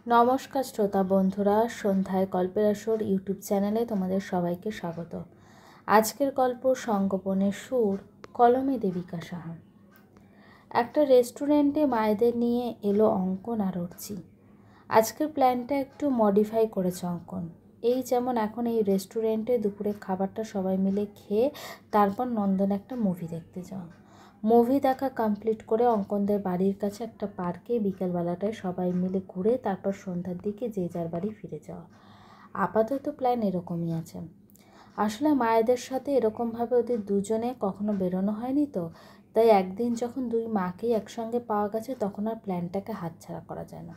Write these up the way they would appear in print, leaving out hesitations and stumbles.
নমস্কার শ্রোতা বন্ধুরা, সন্ধ্যায় গল্পের আসর ইউটিউব চ্যানেলে তোমাদের সবাইকে স্বাগত। আজকের গল্প সঙ্গোপনের সুর, কলমে দেবিকা সাহা। একটা রেস্টুরেন্টে মায়েদের নিয়ে এলো অঙ্কন আর অর্চি। আজকের প্ল্যানটা একটু মডিফাই করেছে অঙ্কন। এই যেমন এখন এই রেস্টুরেন্টে দুপুরে খাবারটা সবাই মিলে খেয়ে তারপর নন্দন একটা মুভি দেখতে যাওয়া। মুভি দেখা কমপ্লিট করে অঙ্কনদের বাড়ির কাছে একটা পার্কে বিকেলবেলাটায় সবাই মিলে ঘুরে তারপর সন্ধ্যার দিকে যে যার বাড়ি ফিরে যাওয়া। আপাতত প্ল্যান এরকমই আছে। আসলে মায়েদের সাথে এরকমভাবে ওদের দুজনে কখনো বেরোনো হয়নি তো, তাই একদিন যখন দুই মাকেই একসঙ্গে পাওয়া গেছে তখন আর প্ল্যানটাকে হাতছাড়া করা যায় না।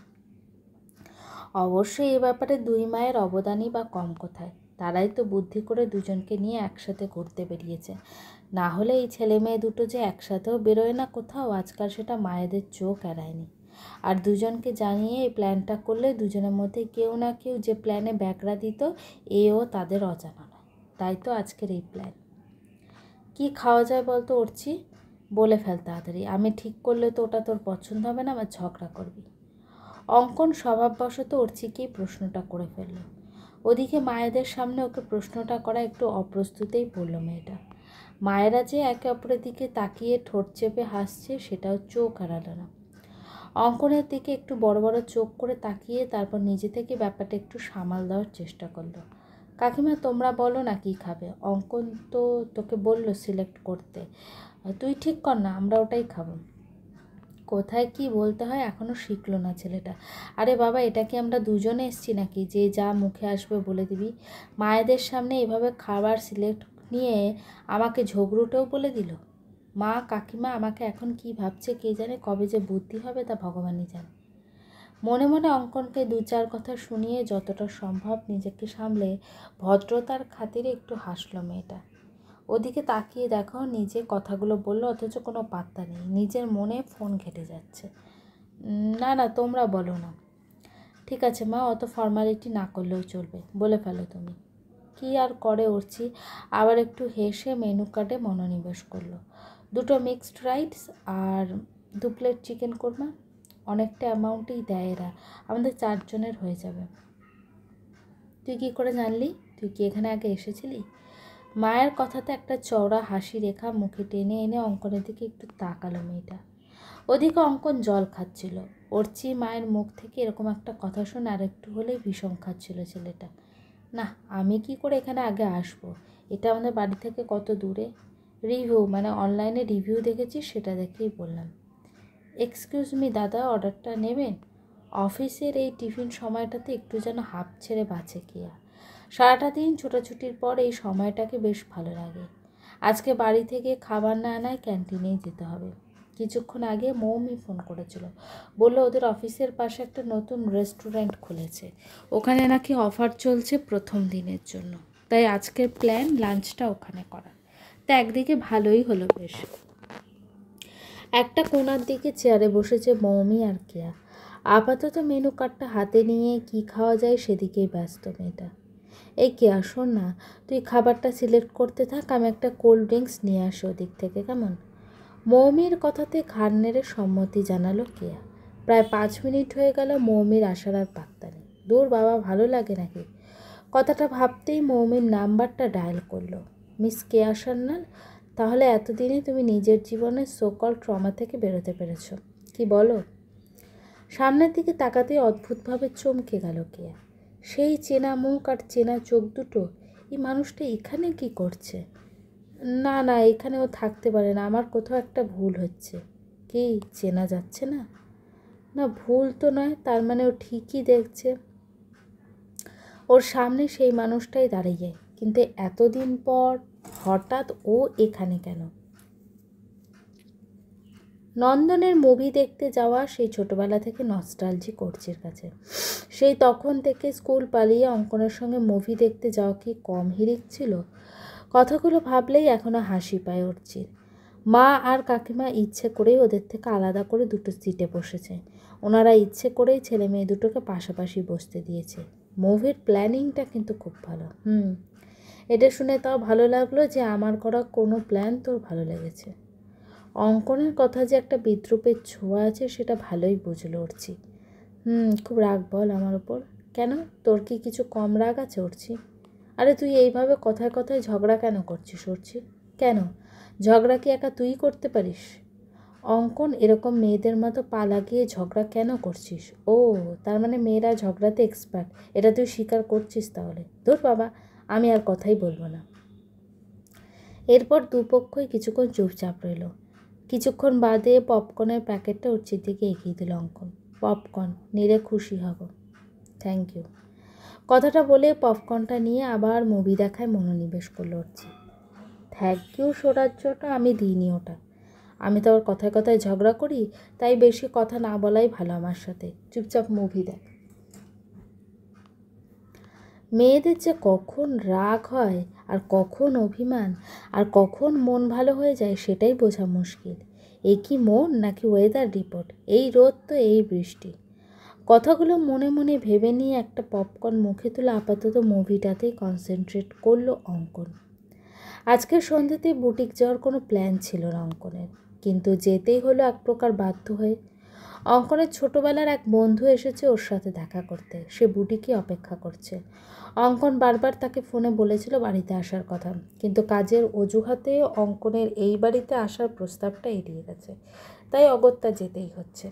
অবশ্যই এ ব্যাপারে দুই মায়ের অবদানই বা কম কোথায়। তারাই তো বুদ্ধি করে দুজনকে নিয়ে একসাথে ঘুরতে বেরিয়েছে। না হলে এই ছেলে মেয়ে দুটো যে একসাথেও বেরোয় না কোথাও, আজকাল সেটা মায়েদের চোখ এড়ায়নি। আর দুজনকে জানিয়ে এই প্ল্যানটা করলে দুজনের মধ্যে কেউ না কেউ যে প্ল্যানে ব্যাকরা দিত, এও তাদের অজানা নয়। তাই তো আজকের এই প্ল্যান। কি খাওয়া যায় বলতো অর্চি? বলে ফেল তাড়াতাড়ি। আমি ঠিক করলে তো ওটা তোর পছন্দ হবে না, আমার ঝগড়া করবি। অঙ্কন স্বভাববশত অর্চিকেই প্রশ্নটা করে ফেলল। ওদিকে মায়েদের সামনে ওকে প্রশ্নটা করা একটু অপ্রস্তুতেই পড়ল মেয়েটা। মায়েরা যে একে অপরের দিকে তাকিয়ে ঠোঁট চেপে হাসছে সেটাও চোখ এড়ালো না। অঙ্কনের দিকে একটু বড় বড় চোখ করে তাকিয়ে তারপর নিজে থেকে ব্যাপারটা একটু সামাল দেওয়ার চেষ্টা করলো। কাকিমা, তোমরা বলো না কি খাবে? অঙ্কন তো তোকে বললো সিলেক্ট করতে, তুই ঠিক কর না, আমরা ওটাই খাবো। কোথায় কি বলতে হয় এখনও শিখলো না ছেলেটা। আরে বাবা, এটা কি আমরা দুজনে এসছি নাকি যে যা মুখে আসবে বলে দিবি? মায়েদের সামনে এভাবে খাবার সিলেক্ট নিয়ে আমাকে ঝগড়ুটেও বলে দিল। মা কাকিমা আমাকে এখন কি ভাবছে কে জানে, কবে যে বুদ্ধি হবে তা ভগবানই জানে। মনে মনে অঙ্কনকে দু চার কথা শুনিয়ে যতটা সম্ভব নিজেকে সামলে ভদ্রতার খাতিরে একটু হাসলো মেয়েটা। ওদিকে তাকিয়ে দেখো, নিজে কথাগুলো বললো অথচ কোনো পাত্তা নেই, নিজের মনে ফোন ঘেটে যাচ্ছে। না না, তোমরা বলো না। ঠিক আছে মা, অত ফর্মালিটি না করলেও চলবে, বলে ফেলো তুমি। কি আর করে উঠছি, আবার একটু হেসে মেনু কার্ডে মনোনিবেশ করলো। দুটো মিক্সড রাইস আর 2 প্লেট চিকেন কোরমা। অনেকটা অ্যামাউন্টেই দেয় এরা, আমাদের 4 জনের হয়ে যাবে। তুই কি করে জানলি? তুই কি এখানে আগে এসেছিলি? মায়ের কথাতে একটা চওড়া হাসি রেখা মুখে টেনে এনে অঙ্কনের দিকে একটু তাকালো মেয়েটা। ওদিকে অঙ্কন জল খাচ্ছিল। অর্চি মায়ের মুখ থেকে এরকম একটা কথা শুনে আর একটু হলেই ভীষণ খাচ্ছিল ছেলেটা। না, আমি কি করে এখানে আগে আসবো? এটা আমাদের বাড়ি থেকে কত দূরে? রিভিউ মানে অনলাইনে রিভিউ দেখেছি, সেটা দেখেই বললাম। এক্সকিউজ মি দাদা, অর্ডারটা নেবেন? অফিসের এই টিফিন সময়টাতে একটু যেন হাঁপ ছেড়ে বাঁচে কিয়া। সারাটা দিন ছোটাছুটির পর এই সময়টাকে বেশ ভালো লাগে। আজকে বাড়ি থেকে খাবার না আনায় ক্যান্টিনেই যেতে হবে। কিছুক্ষণ আগে মৌমি ফোন করেছিল, বললো ওদের অফিসের পাশে একটা নতুন রেস্টুরেন্ট খুলেছে, ওখানে নাকি অফার চলছে প্রথম দিনের জন্য। তাই আজকের প্ল্যান লাঞ্চটা ওখানে করা। তা একদিকে ভালোই হলো বেশ। একটা কোণার দিকে চেয়ারে বসেছে মৌমি আর কেয়া। আপাতত মেনু কার্ডটা হাতে নিয়ে কি খাওয়া যায় সেদিকেই ব্যস্ত মেয়েটা। এই কেয়া, শোন না, তুই খাবারটা সিলেক্ট করতে থাক, আমি একটা কোল্ড ড্রিঙ্কস নিয়ে আসি ওদিক থেকে, কেমন? মৌমির কথাতে ঘাড় নেড়ে সম্মতি জানালো কেয়া। প্রায় 5 মিনিট হয়ে গেল, মৌমির আসার আর পাত্তা নেই। দূর বাবা, ভালো লাগে নাকি? কথাটা ভাবতেই মৌমির নাম্বারটা ডায়াল করলো। মিস কেয়া সান্যাল, তাহলে এতদিনে তুমি নিজের জীবনের সোকল ট্রমা থেকে বেরোতে পেরেছ, কি বলো? সামনের দিকে তাকাতেই অদ্ভুতভাবে চমকে গেল কেয়া। সেই চেনা মুখ আর চেনা চোখ দুটো, এই মানুষটা এখানে কি করছে? না না, এখানে ও থাকতে পারে না, আমার কোথাও একটা ভুল হচ্ছে। কি চেনা যাচ্ছে না? না, ভুল তো নয়, তার মানে ও ঠিকই দেখছে। ওর সামনে সেই মানুষটাই দাঁড়িয়ে, কিন্তু এতদিন পর হঠাৎ ও এখানে কেন? নন্দনের মুভি দেখতে যাওয়া সেই ছোটোবেলা থেকে নস্টালজিক অর্চির কাছে। সেই তখন থেকে স্কুল পালিয়ে অঙ্কনের সঙ্গে মুভি দেখতে যাওয়া কি কম হিড়িক ছিল? কথাগুলো ভাবলেই এখনও হাসি পায় অর্চির। মা আর কাকিমা ইচ্ছে করেই ওদের থেকে আলাদা করে দুটো সিটে বসেছে। ওনারা ইচ্ছে করেই ছেলে মেয়ে দুটোকে পাশাপাশি বসতে দিয়েছে। মুভির প্ল্যানিংটা কিন্তু খুব ভালো। এটা শুনে তাও ভালো লাগলো যে আমার করা কোনো প্ল্যান তোর ভালো লেগেছে। অঙ্কনের কথা যে একটা বিদ্রূপের ছোঁয়া আছে সেটা ভালোই বুঝলো অর্চি। খুব রাগ বল আমার ওপর। কেন, তোর কি কিছু কম রাগ আছে অর্চি? আরে তুই এইভাবে কথায় কথায় ঝগড়া কেন করছিস অর্চি? কেন, ঝগড়া কি একা তুই করতে পারিস? অঙ্কন, এরকম মেয়েদের মতো পা লাগিয়ে ঝগড়া কেন করছিস? ও, তার মানে মেয়েরা ঝগড়াতে এক্সপার্ট, এটা তুই স্বীকার করছিস তাহলে? ধুর বাবা, আমি আর কথাই বলবো না। এরপর দুপক্ষই কিছুক্ষণ চুপচাপ রইল। কিছুক্ষণ বাদে পপকর্নের প্যাকেটটা অর্চির দিকে এগিয়ে দিল অঙ্কন। পপকর্ন নিলে খুশি হব। Thank you. কথাটা বলে পপকর্নটা নিয়ে আবার মুভি দেখায় মনোনিবেশ করলো অর্চি। থ্যাংক ইউ শোনার জন্য আমি দিইনি ওটা। আমি তো আবার কথায় কথায় ঝগড়া করি, তাই বেশি কথা না বলাই ভালো আমার সাথে। চুপচাপ মুভি দেখ। মেয়েদের যে কখন রাগ হয় আর কখন অভিমান আর কখন মন ভালো হয়ে যায় সেটাই বোঝা মুশকিল। এই কি মন নাকি ওয়েদার রিপোর্ট? এই রোদ তো এই বৃষ্টি। কথাগুলো মনে মনে ভেবে নিয়ে একটা পপকর্ন মুখে তুলে আপাতত মুভিটাতেই কনসেন্ট্রেট করলো অঙ্কন। আজকের সন্ধ্যেতে বুটিক যাওয়ার কোনো প্ল্যান ছিল না অঙ্কনের, কিন্তু যেতেই হলো এক প্রকার বাধ্য হয়ে। অঙ্কনের ছোটোবেলার এক বন্ধু এসেছে ওর সাথে দেখা করতে, সে বুটিকে অপেক্ষা করছে। অঙ্কন বারবার তাকে ফোনে বলেছিল বাড়িতে আসার কথা, কিন্তু কাজের অজুহাতে অঙ্কনের এই বাড়িতে আসার প্রস্তাবটা এড়িয়ে গেছে, তাই অগত্যা যেতেই হচ্ছে।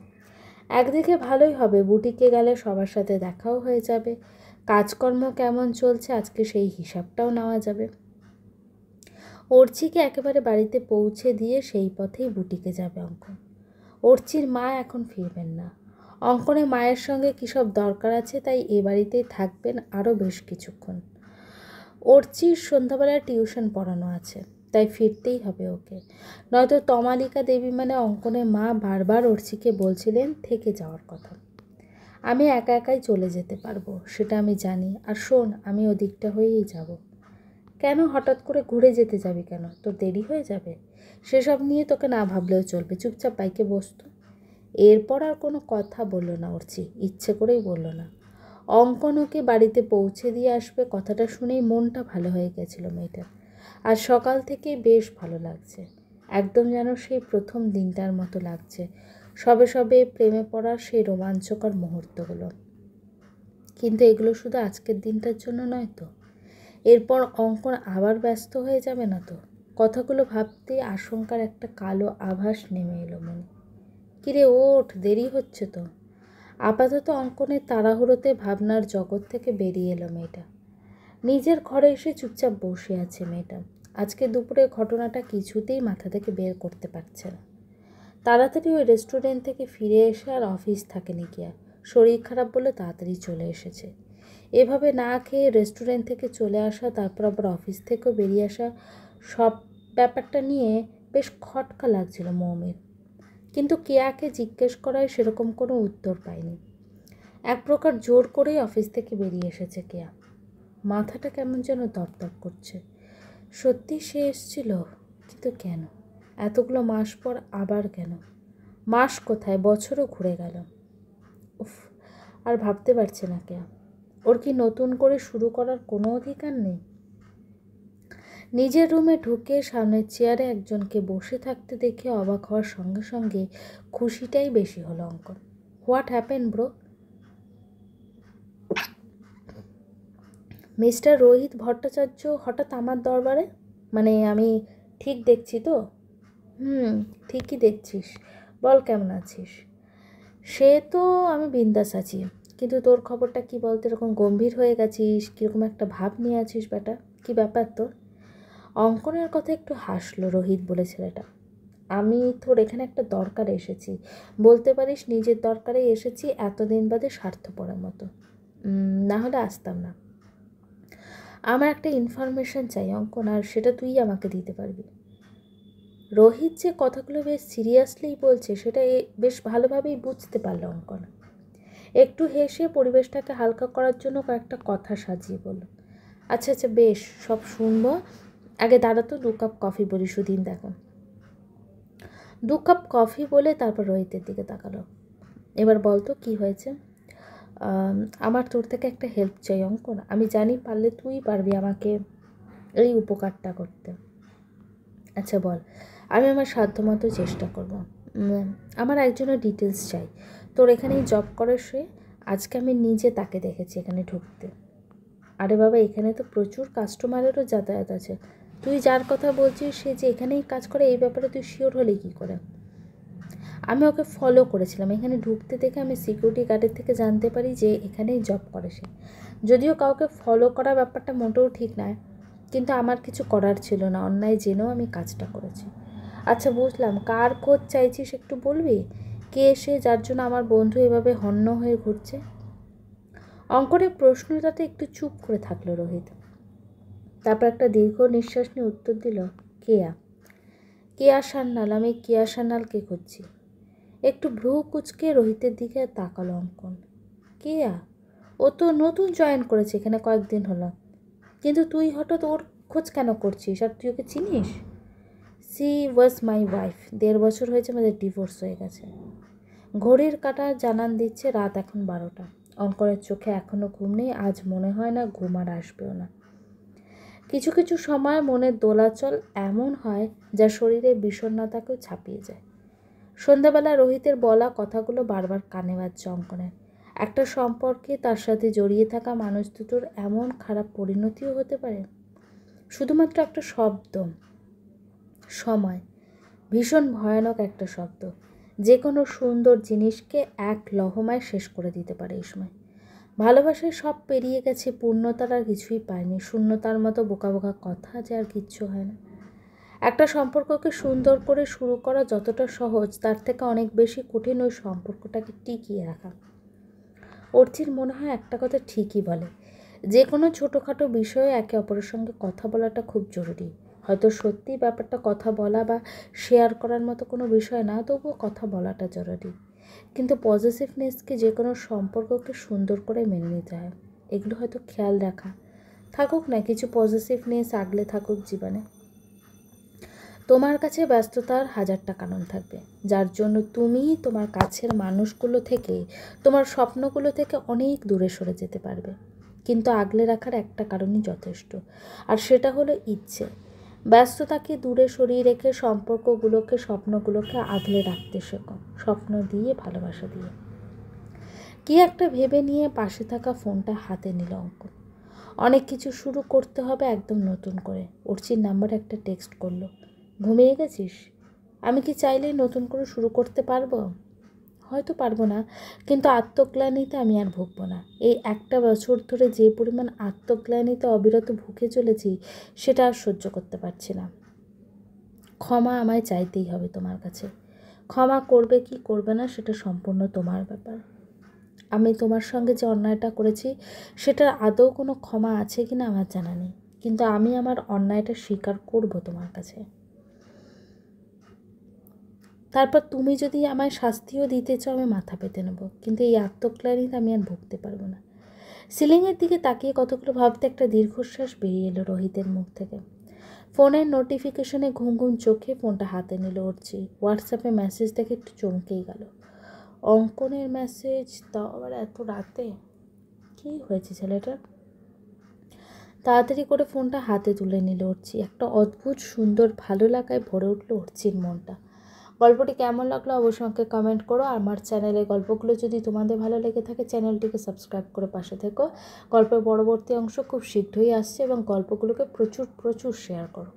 একদিকে ভালোই হবে, বুটিকে গেলে সবার সাথে দেখাও হয়ে যাবে, কাজকর্ম কেমন চলছে আজকে সেই হিসাবটাও নেওয়া যাবে। অর্চিকে একেবারে বাড়িতে পৌঁছে দিয়ে সেই পথেই বুটিকে যাবে অঙ্কন। অর্চির মা এখন ফিরবেন না। অঙ্কনের মায়ের সঙ্গে কী সব দরকার আছে, তাই এ বাড়িতেই থাকবেন আরও বেশ কিছুক্ষণ। অর্চির সন্ধ্যাবেলায় টিউশন পড়ানো আছে, তাই ফিরতেই হবে ওকে, নয়তো তমালিকা দেবী মানে অঙ্কনের মা বারবার অর্চিকে বলছিলেন থেকে যাওয়ার কথা। আমি একা একাই চলে যেতে পারবো, সেটা আমি জানি। আর শোন, আমি ওদিকটা হয়েই যাব। কেন, হঠাৎ করে ঘুরে যেতে যাবি কেন? তোর দেরি হয়ে যাবে। সেসব নিয়ে তোকে না ভাবলেও চলবে, চুপচাপ বাইকে বসতো। এরপর আর কোনো কথা বলল না অর্চি, ইচ্ছে করেই বলল না। অঙ্কন ওকে বাড়িতে পৌঁছে দিয়ে আসবে, কথাটা শুনেই মনটা ভালো হয়ে গেছিল মেয়েটার। আর সকাল থেকেই বেশ ভালো লাগছে, একদম যেন সেই প্রথম দিনটার মতো লাগছে, সবে সবে প্রেমে পড়ার সেই রোমাঞ্চকর মুহূর্তগুলো। কিন্তু এগুলো শুধু আজকের দিনটার জন্য নয় তো? এরপর অঙ্কন আবার ব্যস্ত হয়ে যাবে না তো? কথাগুলো ভাবতেই আশঙ্কার একটা কালো আভাস নেমে এলো মনে। কিরে ওঠ, দেরি হচ্ছে তো। আপাতত অঙ্কনের তাড়াহুড়োতে ভাবনার জগৎ থেকে বেরিয়ে এলো মেয়েটা। নিজের ঘরে এসে চুপচাপ বসে আছে মেয়েটা। আজকে দুপুরে ঘটনাটা কিছুতেই মাথা থেকে বের করতে পারছে না। তাড়াতাড়ি ওই রেস্টুরেন্ট থেকে ফিরে এসে আর অফিস থাকেনি কি আর, শরীর খারাপ বলে তাড়াতাড়ি চলে এসেছে। এভাবে না খেয়ে রেস্টুরেন্ট থেকে চলে আসা, তারপর আবার অফিস থেকেও বেরিয়ে আসা, সব ব্যাপারটা নিয়ে বেশ খটকা লাগছিল মৌমির। কিন্তু কেয়াকে জিজ্ঞেস করায় সেরকম কোনো উত্তর পায়নি। এক প্রকার জোর করেই অফিস থেকে বেরিয়ে এসেছে কেয়া। মাথাটা কেমন যেন দপদপ করছে। সত্যি সে এসেছিল, কিন্তু কেন? এতগুলো মাস পর আবার কেন? মাস কোথায়, বছরও ঘুরে গেল। উফ, আর ভাবতে পারছে না কেয়া। ওর কি নতুন করে শুরু করার কোনো অধিকার নেই? নিজের রুমে ঢুকে সামনের চেয়ারে একজনকে বসে থাকতে দেখে অবাক হওয়ার সঙ্গে সঙ্গে খুশিটাই বেশি হলো অঙ্কন। What happen bro? Mister Rohit Bhattacharya হঠাৎ আমার দরবারে? মানে আমি ঠিক দেখছি তো? ঠিকই দেখছিস। বল, কেমন আছিস? সে তো আমি বিন্দাস আছি, কিন্তু তোর খবরটা কি বলতো? এরকম গম্ভীর হয়ে গেছিস, কীরকম একটা ভাব নিয়ে আছিস বেটা, কী ব্যাপার তোর? অঙ্কনের কথা একটু হাসলো রোহিত বলে ছেলেটা। আমি তোর এখানে একটা দরকারে এসেছি, বলতে পারিস নিজের দরকারে এসেছি, এতদিন বাদে স্বার্থপরের মতো। না হলে আসতাম না। আমার একটা ইনফরমেশন চাই অঙ্কন, আর সেটা তুই আমাকে দিতে পারবি। রোহিত যে কথাগুলো বেশ সিরিয়াসলিই বলছে সেটা বেশ ভালোভাবেই বুঝতে পারল অঙ্কন। একটু হেসে পরিবেশটাকে হালকা করার জন্য কয়েকটা কথা সাজিয়ে বলল, আচ্ছা আচ্ছা বেশ, সব শুনবো। আগে দাঁড়া তো, 2 কাপ কফি বলি সুদিন দেখো। 2 কাপ কফি বলে তারপর রোহিতের দিকে তাকালো। এবার বলতো কী হয়েছে? আমার তোর থেকে একটা হেল্প চাই অঙ্কন। আমি জানি পারলে তুই পারবি আমাকে এই উপকারটা করতে। আচ্ছা বল, আমি আমার সাধ্যমতো চেষ্টা করব। আমার একজনের ডিটেলস চাই। তোর এখানেই জব করে সে, আজকে আমি নিজে তাকে দেখেছি এখানে ঢুকতে। আরে বাবা, এখানে তো প্রচুর কাস্টমারেরও যাতায়াত আছে। তুই যার কথা বলছিস সে যে এখানেই কাজ করে, এই ব্যাপারে তুই শিওর হলি কী করে? আমি ওকে ফলো করেছিলাম, এখানে ঢুকতে দেখে আমি সিকিউরিটি গার্ডের থেকে জানতে পারি যে এখানেই জব করে সে। যদিও কাউকে ফলো করা ব্যাপারটা মোটেও ঠিক নয়, কিন্তু আমার কিছু করার ছিল না, অন্যায় জেনেও আমি কাজটা করেছি। আচ্ছা বুঝলাম, কার খোঁজ চাইছিস একটু বলবি? কে সে যার জন্য আমার বন্ধু এভাবে হন্য হয়ে ঘুরছে? অঙ্কনের প্রশ্নটাতে একটু চুপ করে থাকলো রোহিত। তারপর একটা দীর্ঘ নিঃশ্বাস নিয়ে উত্তর দিল, কেয়া। কেয়া সান্যাল। আমি কেয়া সান্যালকে খুঁজছি। একটু ভ্রু কুচকে রোহিতের দিকে তাকালো অঙ্কন। কেয়া? ও তো নতুন জয়েন করেছে এখানে, কয়েকদিন হলো। কিন্তু তুই হঠাৎ ওর খোঁজ কেন করছিস? আর তুই ওকে চিনিস? C was my wife. 1.5 বছর হয়েছে আমাদের ডিভোর্স হয়ে গেছে। ঘড়ির কাঁটা জানান দিচ্ছে রাত এখন 12টা। অঙ্কনের চোখে এখনও ঘুম নেই, আজ মনে হয় না ঘুম আর আসবেও না। কিছু কিছু সময় মনের দোলাচল এমন হয় যা শরীরে বিষণ্ণতাকেও ছাপিয়ে যায়। সন্ধ্যাবেলা রোহিতের বলা কথাগুলো বারবার কানে বাজছে অঙ্কনের। একটা সম্পর্কে তার সাথে জড়িয়ে থাকা মানুষ দুটোর এমন খারাপ পরিণতিও হতে পারে। শুধুমাত্র একটা শব্দ, সময়, ভীষণ ভয়ানক একটা শব্দ, যে কোনো সুন্দর জিনিসকে এক লহমায় শেষ করে দিতে পারে এই সময়। ভালোবাসায় সব পেরিয়ে গেছে, পূর্ণতার আর কিছুই পায়নি। শূন্যতার মতো বোকা বোকা কথা যে আর কিচ্ছু হয় না। একটা সম্পর্ককে সুন্দর করে শুরু করা যতটা সহজ, তার থেকে অনেক বেশি কঠিন ওই সম্পর্কটাকে টিকিয়ে রাখা। অর্চির মনে হয় একটা কথা ঠিকই বলে, যে কোনো ছোটোখাটো বিষয়ে একে অপরের সঙ্গে কথা বলাটা খুব জরুরি। হয়তো সত্যিই ব্যাপারটা কথা বলা বা শেয়ার করার মতো কোনো বিষয় না, তবুও কথা বলাটা জরুরি। কিন্তু পজিটিভনেসকে, যে কোনো সম্পর্ককে সুন্দর করে মেনে নিতে হয়। এগুলো হয়তো খেয়াল রাখা। থাকুক না কিছু পজিটিভনেস, আগলে থাকুক জীবনে। তোমার কাছে ব্যস্ততার 1000টা কারণ থাকবে, যার জন্য তুমি তোমার কাছের মানুষগুলো থেকে, তোমার স্বপ্নগুলো থেকে অনেক দূরে সরে যেতে পারবে। কিন্তু আগলে রাখার একটা কারণই যথেষ্ট, আর সেটা হলো ইচ্ছে। ব্যস্ততাকে দূরে সরিয়ে রেখে সম্পর্কগুলোকে, স্বপ্নগুলোকে আগলে রাখতে শেখো। স্বপ্ন দিয়ে, ভালোবাসা দিয়ে। কি একটা ভেবে নিয়ে পাশে থাকা ফোনটা হাতে নিল অঙ্কন। অনেক কিছু শুরু করতে হবে একদম নতুন করে। অর্চির নাম্বারে একটা টেক্সট করলো, ঘুমিয়ে গেছিস? আমি কি চাইলেই নতুন করে শুরু করতে পারবো? হয়তো পারবো না, কিন্তু আত্মগ্লানিতে আমি আর ভুগবো না। এই একটা বছর ধরে যে পরিমাণ আত্মগ্লানিতে অবিরত ভুগে চলেছি, সেটা আর সহ্য করতে পারছি না। ক্ষমা আমায় চাইতেই হবে তোমার কাছে। ক্ষমা করবে কি করবে না সেটা সম্পূর্ণ তোমার ব্যাপার। আমি তোমার সঙ্গে যে অন্যায়টা করেছি, সেটার আদৌ কোনো ক্ষমা আছে কি না আমার জানা নেই, কিন্তু আমি আমার অন্যায়টা স্বীকার করব তোমার কাছে। তারপর তুমি যদি আমায় শাস্তিও দিতে চাও, আমি মাথা পেতে নেব, কিন্তু এই আত্মগ্লানিতে আমি আর ভুগতে পারবো না। সিলিংয়ের দিকে তাকিয়ে কতগুলো ভাবতে একটা দীর্ঘশ্বাস বেরিয়ে এলো রোহিতের মুখ থেকে। ফোনের নোটিফিকেশনে ঘুম ঘুম চোখে ফোনটা হাতে নিল অর্চি। হোয়াটসঅ্যাপে মেসেজ দেখে একটু চমকেই গেল। অঙ্কনের মেসেজ, তাও আবার এত রাতে। কী হয়েছে ছেলেটার? তাড়াতাড়ি করে ফোনটা হাতে তুলে নিল অর্চি। একটা অদ্ভুত সুন্দর ভালো লাগায় ভরে উঠল অর্চির মনটা। গল্পটি কেমন লাগলো অবশ্যই আমাকে কমেন্ট করো। আর আমার চ্যানেলের গল্পগুলো যদি তোমাদের ভালো লেগে থাকে, চ্যানেলটিকে সাবস্ক্রাইব করে পাশে থেকো। গল্পের পরবর্তী অংশ খুব শীঘ্রই আসছে, এবং গল্পগুলোকে প্রচুর শেয়ার করো।